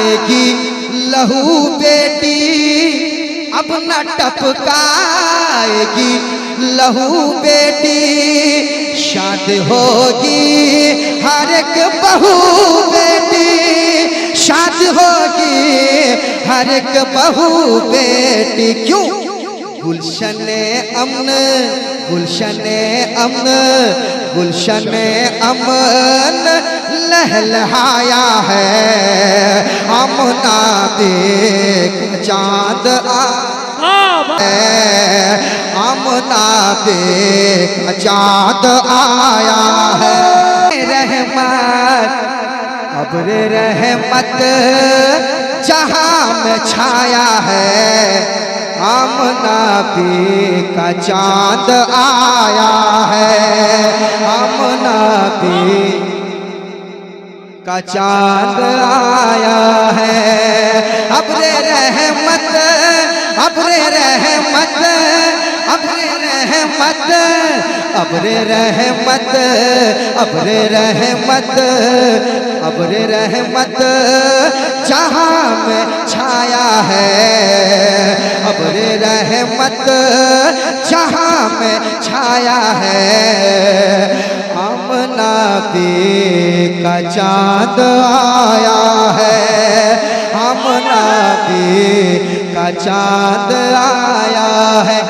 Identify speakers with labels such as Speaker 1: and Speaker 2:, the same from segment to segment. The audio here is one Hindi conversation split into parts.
Speaker 1: टपकाएगी लहू बेटी, अब न टपकाएगी लहू बेटी। शादी होगी हर एक बहू बेटी, शादी होगी हर एक बहू बेटी। क्यों? गुलशने अमन, गुलशने अमन, गुलशने अमन लहलहाया है। आमना देख चांद आमना देख चांद आया है। रहमत अब्र रहमत जहां में छाया है। आमना का चांद आया है। आमना का चांद आया है। अब्रे रहमत, अब्रे रहमत, अब्रे रहमत, अब्रे रहमत, अब्रे रहमत, अब्रे रहमत जहां में छाया है। अब्रे रहमत जहां में छाया है। आमना का चांद आया है। आमना का चांद आया है।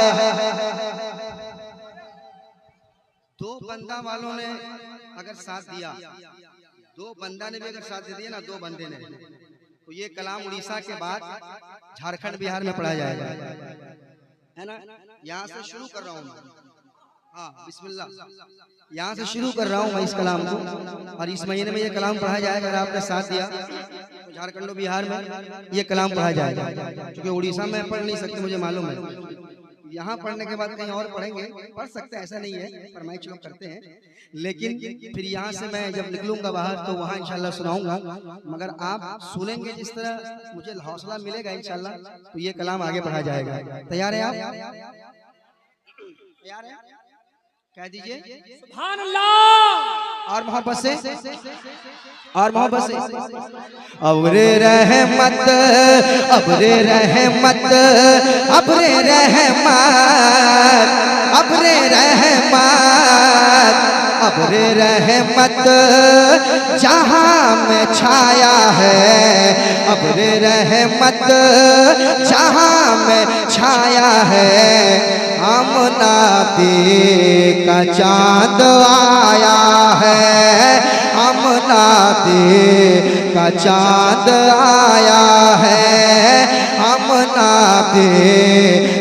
Speaker 1: दो बंदा वालों ने अगर साथ दिया, दो बंदा ने भी अगर साथ दे दिया ना, दो बंदे ने, तो ये कलाम उड़ीसा के बाद झारखंड बिहार में पढ़ा जाएगा, है ना। यहाँ से शुरू कर रहा हूँ मैं। हाँ बिस्मिल्लाह, यहाँ से शुरू कर रहा हूँ मैं इस कलाम को, और इस महीने में ये कलाम पढ़ा जाएगा। अगर आपने साथ दिया तो झारखंड और बिहार में ये कलाम पढ़ा जाएगा। क्योंकि उड़ीसा में पढ़ नहीं सकते, मुझे मालूम है। यहाँ पढ़ने के बाद कहीं और पढ़ेंगे, पढ़ सकते हैं, ऐसा नहीं है, फरमाइश लोग करते हैं। लेकिन फिर यहाँ से मैं जब निकलूंगा बाहर तो वहाँ इंशाल्लाह सुनाऊंगा। मगर आप सुनेंगे जिस तरह मुझे हौसला मिलेगा इंशाल्लाह, तो ये कलाम आगे बढ़ा जाएगा। तैयार है आप? तैयार है? कह दीजिए सुभान अल्लाह। और मोहब्बत से, और मोहब्बत से। अब्रे रहमत, अब्रे रहमत, अब्रे रहमत, अब्रे रहमत, अब्रे रहमत जहां में छाया है। अब्रे रहमत जहां में छाया है। आमना का चांद आया है। आमना का चांद आया है। आमना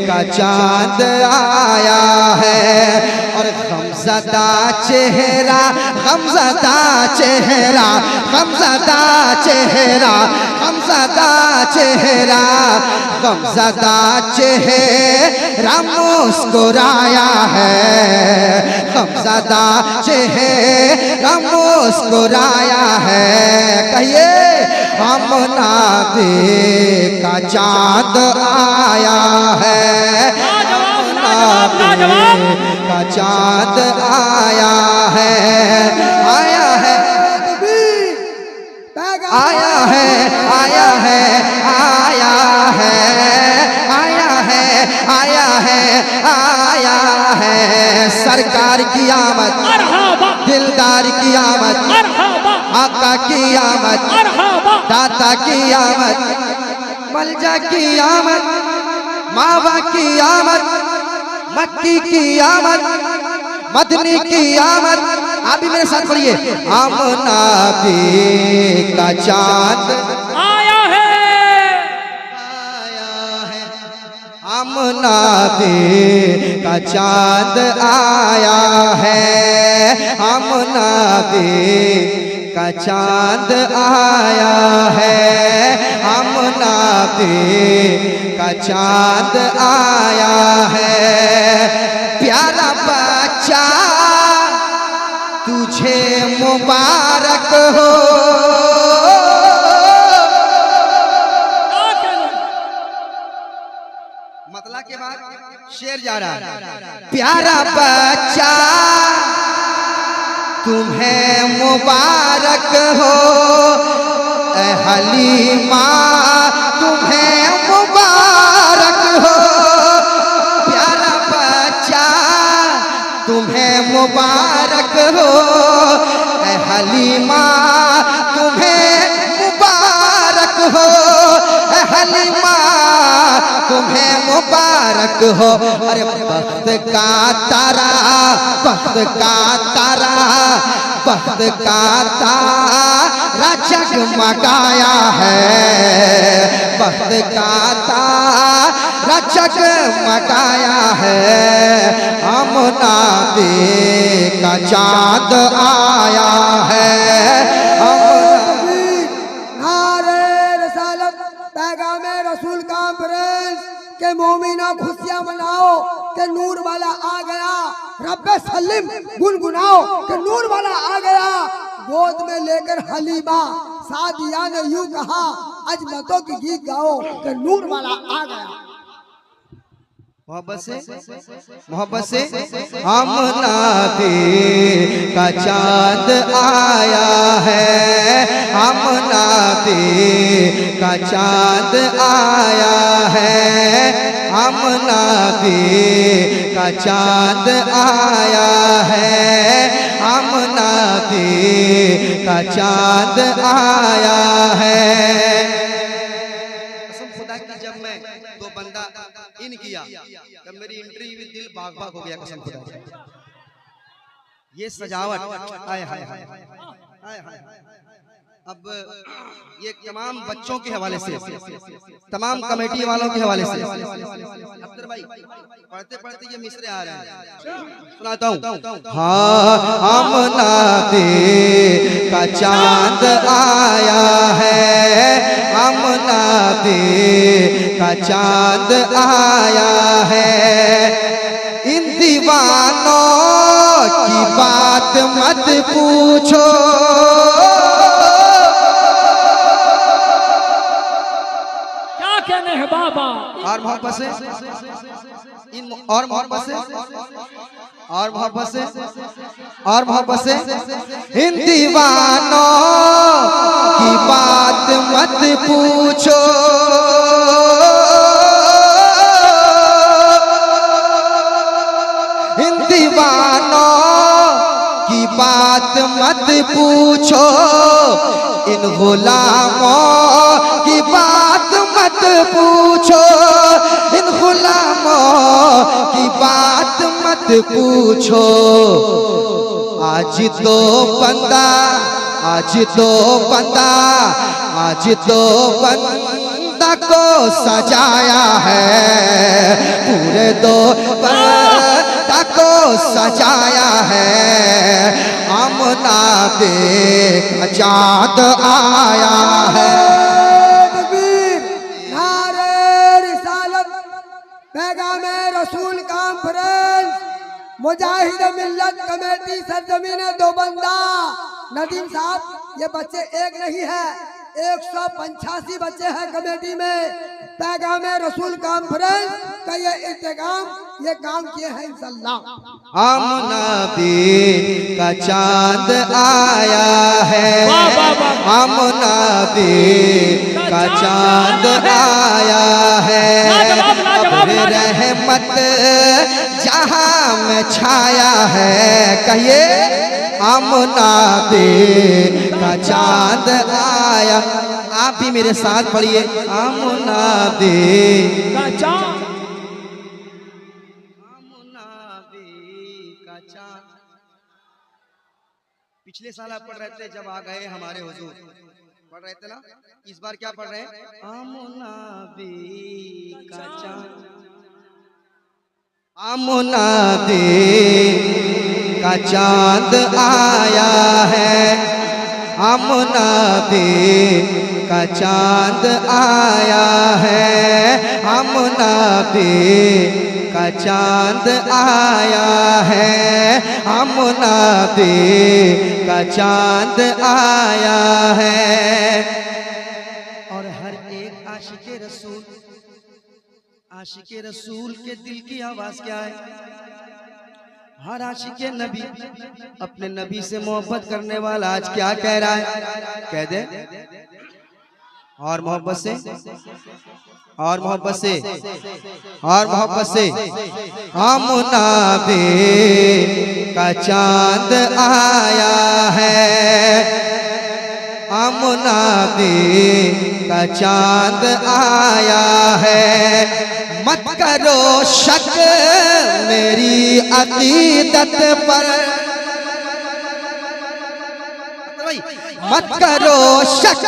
Speaker 1: का चांद आया है। और गमज़दा चेहरा, गमज़दा चेहरा, गमज़दा चेहरा, गमज़दा चेहरा, गमज़दा चेहरा मुस्कुराया है। गमज़दा चेहरा मुस्कुराया है। कहिए आमना का चांद आया है। का चांद आया है। आया है, आया है, आया है, आया है, आया है, आया है, आया है। सरकार की आमद, दिलदार की आमद, आका की आमद, दाता की आमद, मलजा की आमद, मावा की आमद, मक्की की आमद, मदनी की आमद। आप भी मेरे साथ पढ़िए। आमना का चांद आया है, आया है। आमना का चांद आया है। आमना का चांद आया है। आमना का चांद आया है। प्यारा बच्चा तुझे मुबारक हो। मतलब के बाद शेर जा रहा है। प्यारा बच्चा तुम्हें मुबारक हो। ए हलीमा तुम्हें मुबारक हो, प्यारा बच्चा तुम्हें मुबारक हो, ए हलीमा तुम्हें मुबारक हो, ए हलीमा तुम्हें मुबारक हो। अरे बख्त का तारा, बख्त का तारा, बख्त का तारा जगमगाया है, बख्त का तारा जगमगाया है, आमना बे का चाँद आया है।
Speaker 2: पैगामे रसूल कॉन्फ्रेंस के मोमिना खुशियां मनाओ के नूर वाला आ गया, रब्बे सलीम गुनगुनाओ के नूर वाला आ गया। गोद में लेकर हलीमा सादिया ने यूं कहा, अजमतों की गीत गाओ के नूर वाला आ गया।
Speaker 1: मोहब्बत से आमना बे का चाँद आया है, आमना बे का चाँद आया है, आमना बे का चाँद आया है, आमना बे का चाँद आया है। कसम खुदा की जब मैं दो बंदा इन किया तब मेरी एंट्री में दिल बाग बाग हो गया। कसम खुदा की ये सजावट, हाय हाय हाय हाय हाय। अब ये तमाम बच्चों के हवाले से, तमाम कमेटी वालों के हवाले से अख्तर भाई पढ़ते पढ़ते ये मिसरे आ रहे हैं, सुनाता हूँ। हाँ आमना बे का चाँद आया है, आमना बे का चाँद आया है, इन दीवानों की बात मत पूछो,
Speaker 2: बाबा
Speaker 1: और मोहब्बत से इन, और मोहब्बत से, और मोहब्बत से, और मोहब्बत से, इन दीवानों की बात मत पूछो, इन दीवानों की बात मत पूछो, इन गुलामों की बात मत पूछो, इन गुलामों की बात मत पूछो। आज तो बंदा, आज तो बंदा, आज तो बंदा को सजाया है, पूरे दो बंदा को सजाया है, आमना बे का चाँद आया है।
Speaker 2: पैगामे रसूल कॉन्फ्रेंस मुजाहिद मिल्लत कमेटी सरजमीन दो बंदा। नदीम साहब, ये बच्चे एक नहीं है, 185 बच्चे हैं कमेटी में। पैगामे रसूल कॉन्फ्रेंस का ये इंतजाम, ये काम किए हैं इंशाअल्लाह।
Speaker 1: आमना बे का चाँद आया है, आमना बे का चाँद आया है, रहमत जहां में छाया है, कहिए आमना बे का चाँद आया। आप भी मेरे साथ पढ़िए, आमना बे का चाँद, आमना बे का चाँद। पिछले साल आप पढ़ रहे थे जब आ गए हमारे हुजूर, पढ़ रहे थे ना। इस बार क्या पढ़ रहे हैं? आमना बे का चाँद, आमना बे का चाँद आया है, आमना बे का चाँद आया है, आमना बे का चाँद आया है, आमना बे का चाँद आया है। और हर एक आशिक़े रसूल, आशिक़े रसूल के दिल की आवाज क्या है? हर आशिक़े नबी अपने नबी से मोहब्बत करने वाला आज क्या कह रहा है? कह दे और मोहब्बत से, और मोहब्बत से, और मोहब्बत से। आमना बे का चांद आया है, आमना बे का चांद आया है। मत करो शक मेरी अकीदत पर, मत करो शक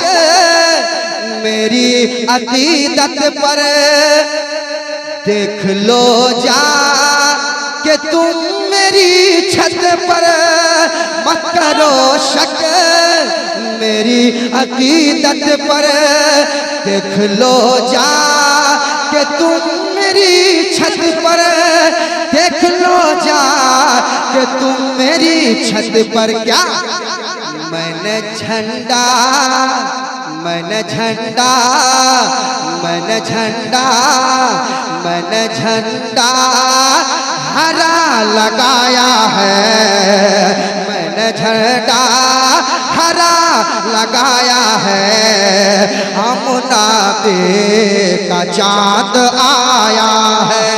Speaker 1: मेरी अकीदत पर। देख लो जा कि तुम मेरी छत पर। मत करो शक मेरी अकीदत पर। देख लो जा कि तुम मेरी छत पर। देख लो जा कि तुम मेरी छत पर। क्या मैंने झंडा, मैंने झंडा, मैंने झंडा, मैंने झंडा हरा लगाया है। मैंने झंडा हरा लगाया है। आमना बे का चांद आया है।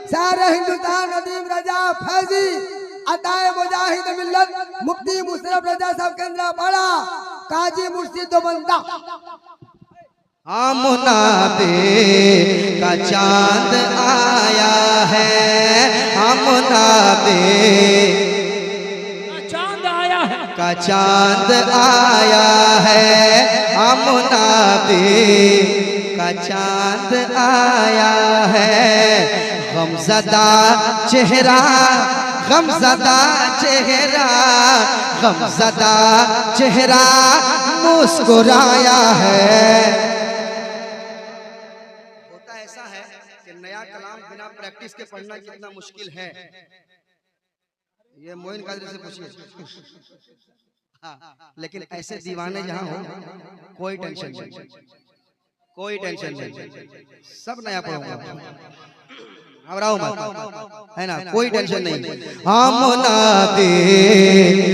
Speaker 2: सारे हिंदुस्तान नदीम रजा फैजी अताए मुजाहिद मिल्लत मुफ्ती मुशर्रफ रजा साहब के अंदर पड़ा काजी मुर्शिद दोबंदा।
Speaker 1: आमना बे का चांद आया है। आमना बे
Speaker 3: चांद आया है,
Speaker 1: का चांद आया है। आमना बे का चांद आया है। गमज़दा चेहरा, गमज़दा चेहरा, गमज़दा चेहरा मुस्कुराया है। होता ऐसा है कि नया कलाम बिना प्रैक्टिस के पढ़ना कितना मुश्किल है, ये मोइन कादरी से पूछिए। हाँ, लेकिन ऐसे दीवाने जहाँ हो कोई टेंशन नहीं, कोई टेंशन नहीं, सब नया पढ़ूंगा, घबराओ मत, है ना, कोई टेंशन नहीं। आमना बे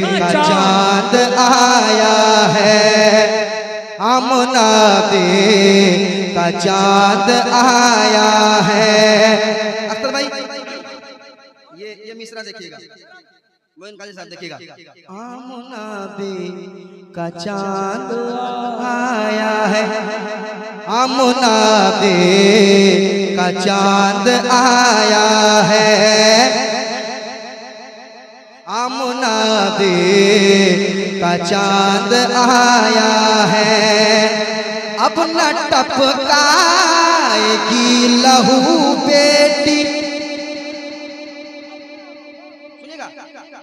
Speaker 1: का चांद आया है। आमना बे का चांद आया है। अख्तर भाई ये मिसरा देखिएगा, मोइन काजी साहब देखिएगा। आमना बे का चांद आया है। आमना बे का चांद आया है। आमना बे का चांद आया है। अब न टपकाएगी लहू बेटी,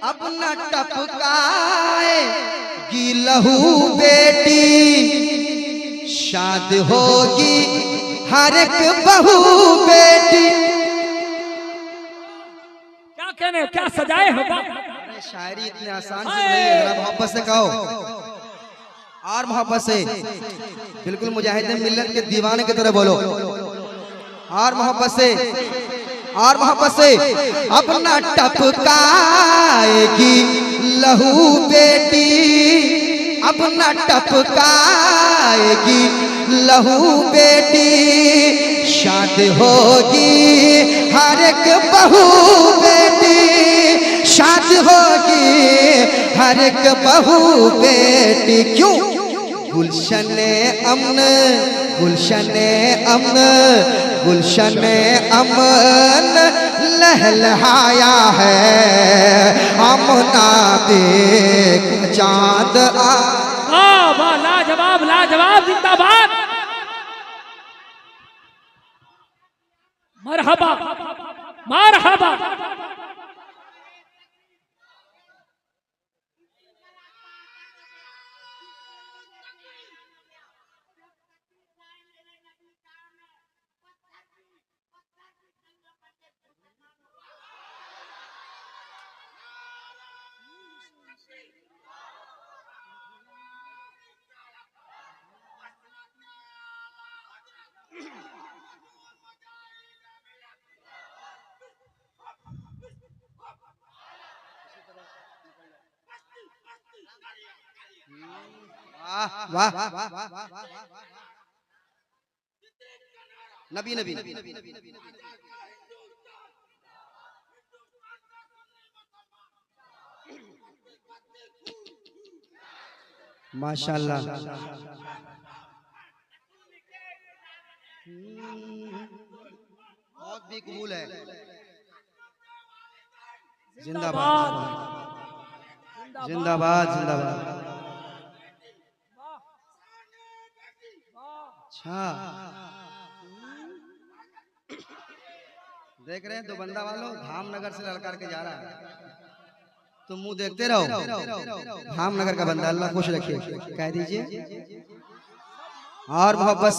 Speaker 1: अब न टपकाएगी लहू बेटी। शाद होगी हर एक बहू बेटी।
Speaker 3: क्या कहने, क्या सजाए हो बाप?
Speaker 1: अरे शायरी इतने आसान से नहीं है, जरा मोहब्बत से कहो, और मोहब्बत से, बिल्कुल मुजाहिद मिल्लत के दीवाने की तरह बोलो, और मोहब्बत से, और मोहब्बत से। अब न टपकाएगी लहू बेटी, अब न टपकाएगी लहू बेटी। शाद होगी हर एक बहू बेटी। शाद होगी हर एक बहू बेटी। क्यों? गुलशने अमन, गुलशने अमन, गुलशने अमन लहलहाया है। आमना बे चांद
Speaker 3: वाह, लाजवाब, लाजवाब, जिंदाबाद, मरहबा, मरहबा।
Speaker 1: वाह नबी नबी माशाल्लाह। बहुत भी कबूल है। जिंदाबाद जिंदाबाद जिंदाबाद। अच्छा देख रहे हैं दो बंदा वालों धामनगर से ललकार के जा रहा है, तो मुंह देखते रहो। धामनगर का बंदा, अल्लाह खुश रखे, कह दीजिए। और मोहब्बत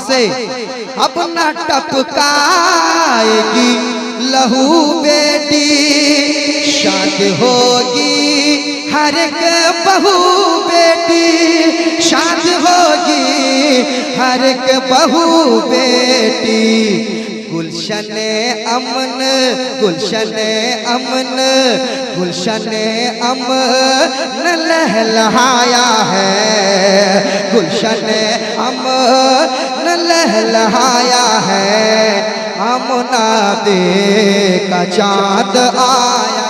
Speaker 1: से अपना टपकाएगी लहू बेटी, शादी होगी हर एक बहू बेटी, शादी होगी हर एक बहू बेटी। गुलशने अमन लहलहाया है, गुलशने अमन लहलहाया है। आमना दे का चाँद आया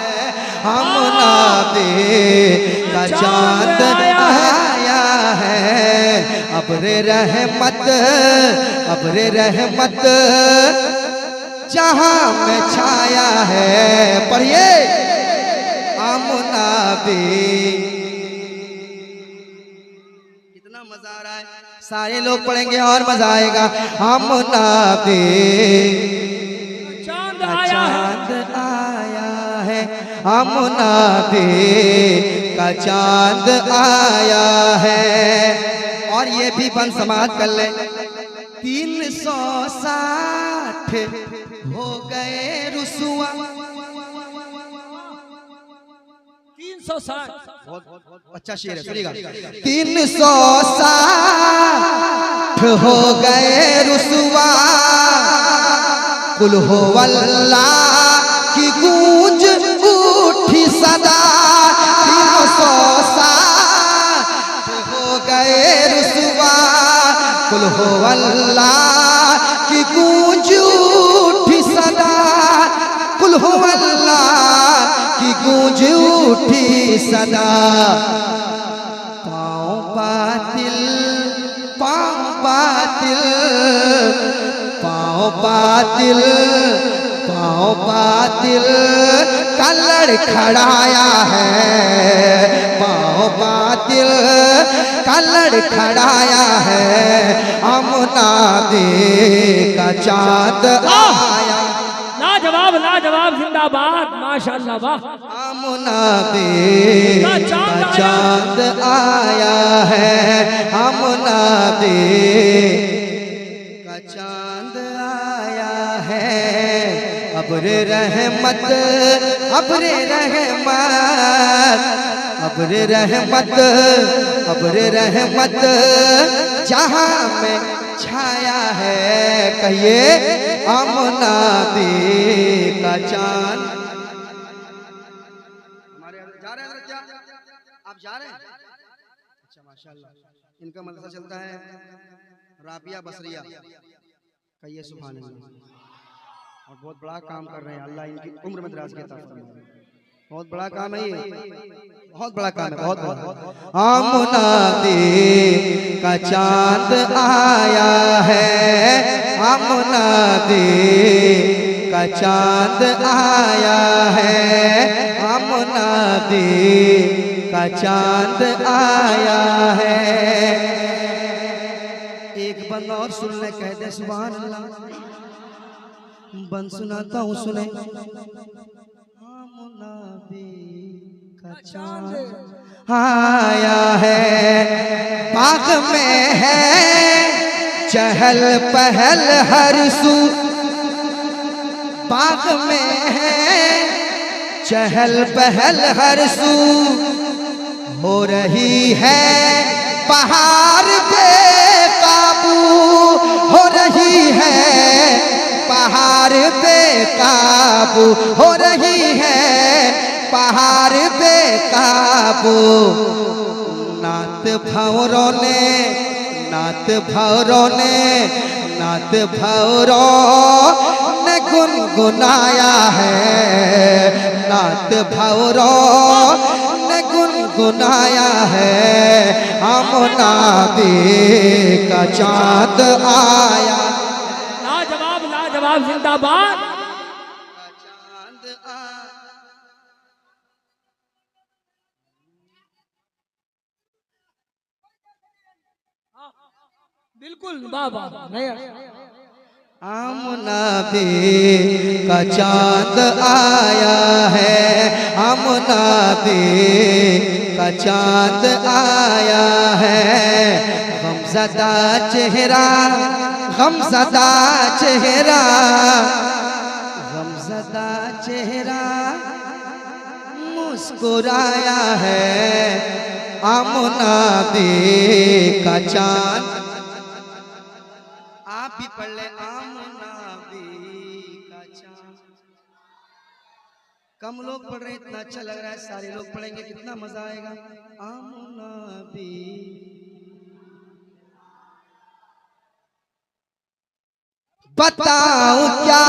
Speaker 1: है, आमना दे का चाँद आया है। अब्रे रहमत जहां में छाया है। पढ़िए आमना बे। कितना मजा आ रहा है, सारे लोग पढ़ेंगे और मजा आएगा। आमना बे
Speaker 3: चांद
Speaker 1: आया है, आमना बे का चांद आया है। और ये भी बन समाज कर ले। 360 हो गए रुसवा।
Speaker 3: 360
Speaker 1: बहुत अच्छा शेर है, सुनिएगा। 360 हो गए रुसवा, कुल हो अल्लाह की गूंज उठी सदा। 360 हो गए रुसवा, कुल हो अल्लाह की गूंज उठी सदा, कुल हो अल्लाह की गूंज उठी सदा। पाँव बातिल का लड़खड़ाया है, पाँव बातिल का लड़खड़ाया है। आमना दे का चाँद आया,
Speaker 3: लाजवाब जिंदाबाद माशाअल्लाह वाह।
Speaker 1: आमना दे का चाँद आया है, आमना दे का चाँद आया है। अब्रे रहमत जहां में छाया है। कहिए आमना दे का चाँद। हमारे जा रहे हैं क्या आप जा रहे हैं? अच्छा माशाल्लाह। इनका मदरसा चलता है राबिया बसरिया। कहिए सुभान अल्लाह। और बहुत बड़ा काम कर रहे हैं, अल्लाह इनकी उम्र में दराज के अता फरमाए। बहुत बड़ा काम है ये, बहुत बड़ा काम है, बहुत बड़ा। आमना दे का चाँद आया है, आमना दे का चाँद आया है, आमना दे का चाँद आया है। एक बंद और सुन ले, कह दे सुभान अल्लाह। बन सुनाता हूँ सुने। आमना दे का चाँद आया है, बाग में है चहल पहल हर सू, बाग में है चहल पहल हर सू। हो रही है बहार बेकाबू, हो रही है बहार बेकाबू, हो रही है बहार बेकाबू। बाबू नात भौरों ने नात भौरों ने गुनगुनाया है नात भौरों ने गुनगुनाया है आमनाबी का चांद आया
Speaker 3: लाजवाब जिंदाबाद।
Speaker 1: चांद आया
Speaker 3: बिल्कुल वाह वाह नहीं
Speaker 1: आमनाबी का चांद आया है आमनाबी का चांद आया है गमज़दा चेहरा गमज़दा चेहरा गमज़दा चेहरा मुस्कुराया है आमनाबी का चांद। आप भी पढ़ ले आमनाबी का चांद। कम लोग पढ़ रहे हैं इतना अच्छा लग रहा है सारे लोग पढ़ेंगे कितना मजा आएगा। आमनाबी बताऊं क्या